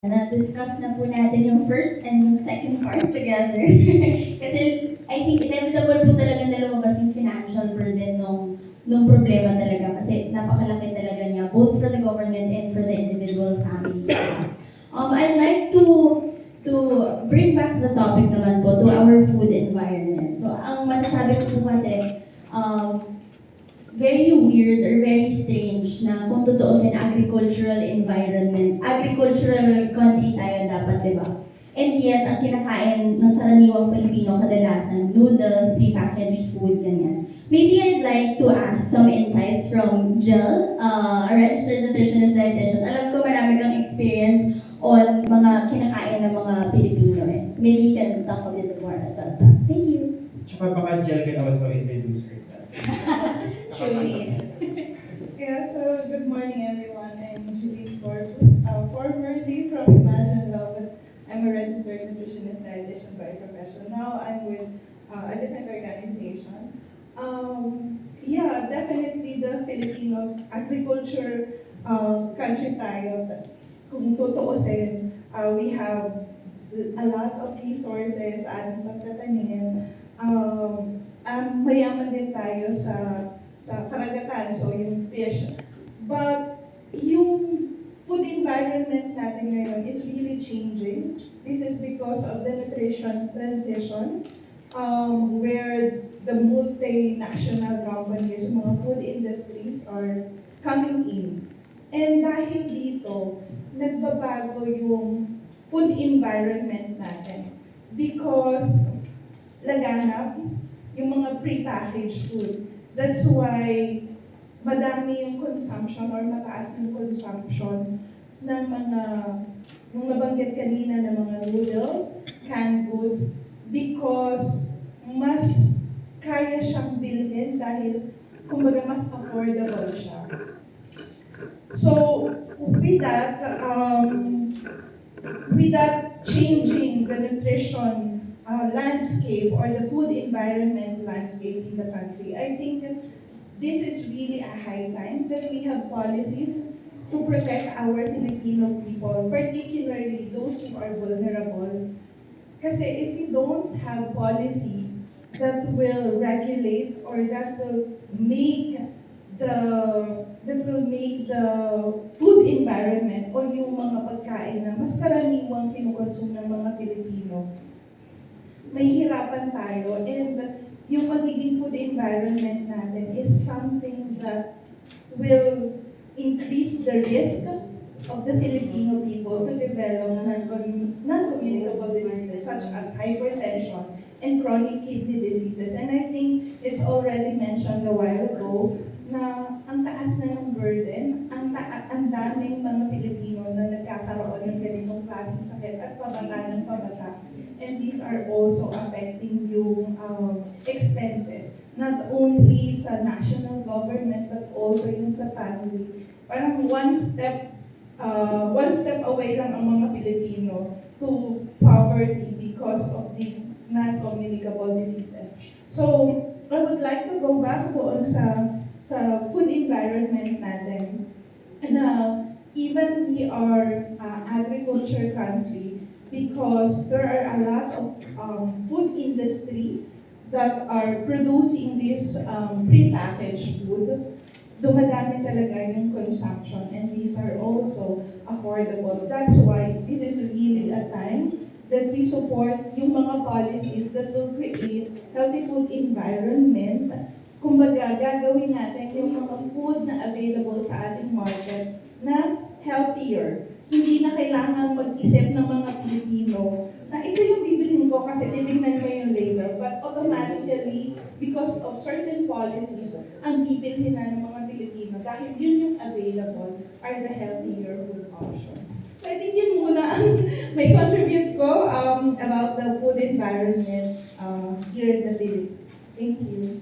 Na-discuss na po natin yung first and yung second part together. Kasi I think inevitable po talaga na lumabas yung financial burden nung problema talaga. Kasi napakalaki talaga niya, both for the government and for the individual families. I'd like to bring back the topic naman po to our food environment. So, ang masasabi ko po kasi, very weird or very strange na kung tutuusin agricultural environment, agricultural country tayo dapat, di ba? And yet, ang kinakain ng karaniwang Pilipino kadalasan, noodles, prepackaged food, ganyan. Maybe I'd like to ask some insights from Jill, a registered nutritionist dietitian. Alam ko marami kang experience on mga kinakain ng mga Pilipino. So maybe you can talk a bit more about that. Thank you. Tsaka baka Jill can also introduce herself. Surely. Yeah, so good morning everyone. I'm Julie Corpus, formerly from Imagine Love, but I'm a registered nutritionist dietitian by profession. Now I'm with a different organization. Yeah, definitely the Filipinos, agriculture country tayo. Kung tutuusin, we have a lot of resources, ating pagtatanim. Mayaman din tayo sa karagatan, so yung fish. But yung food environment natin ngayon is really changing. This is because of the nutrition transition, where the multinational companies, mga food industries are coming in. And dahil dito, nagbabago yung food environment natin. Because laganap yung mga prepackaged food. That's why madami yung consumption or mataas yung consumption ng mga, yung nabanggit kanina ng mga noodles, canned goods, because mas kaya siyang bilhin dahil kumbaga mas affordable siya. So with that changing the nutrition landscape or the food environment landscape in the country, I think this is really a high time that we have policies to protect our Filipino people, particularly those who are vulnerable. Kasi if we don't have policy that will regulate or that will make the food environment o yung mga pagkain na mas karaniwang kinukonsume ng mga Pilipino, mahihirapan tayo, and yung magiging food environment natin is something that will increase the risk of the Filipino people to develop non-communicable diseases such as hypertension and chronic kidney diseases. And I think it's already mentioned a while ago na ang taas na ng burden, ang daming mga Pilipino na nagkakaroon ng ganitong klaseng sakit at pabata ng pabata. And these are also affecting yung expenses, not only sa national government but also yung sa family. Parang one step away lang ang mga Pilipino to poverty because of these non-communicable diseases. So I would like to go back doon sa food environment natin. Na even we are agriculture country, because there are a lot of food industry that are producing this prepackaged food, dumadami talaga yung consumption, and these are also affordable. That's why this is really a time that we support yung mga policies that will create healthy food environment. Kumbaga, gagawin natin yung mga food na available sa ating market na healthier. Hindi na kailangan mag-isip ng mga Pilipino na ito yung bibilhin ko kasi titignan mo yung label, but automatically, because of certain policies, ang bibilhin na ng mga Pilipino dahil yun yung available are the healthier food options. So I think yun muna ang may contribute ko about the food environment here in the Philippines. Thank you.